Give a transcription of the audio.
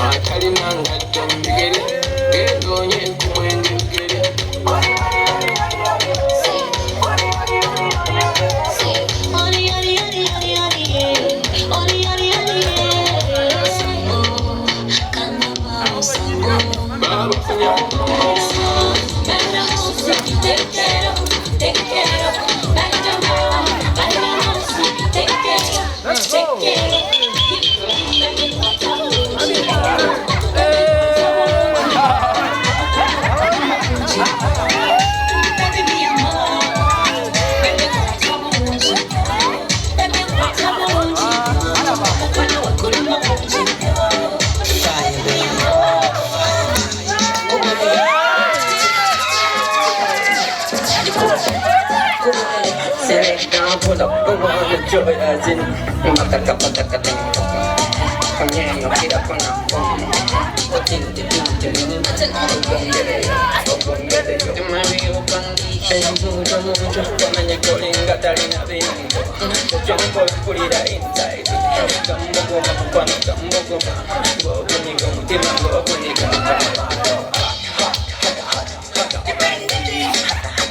Atalinanga tombigere gedonye kumwengegere Select down, pull up the one, the joy as in Mataka, Panyang, get up on a phone. What in the do to Mary open and do the moon, and you're calling Gatarina Vin. The jungle put it inside. Come,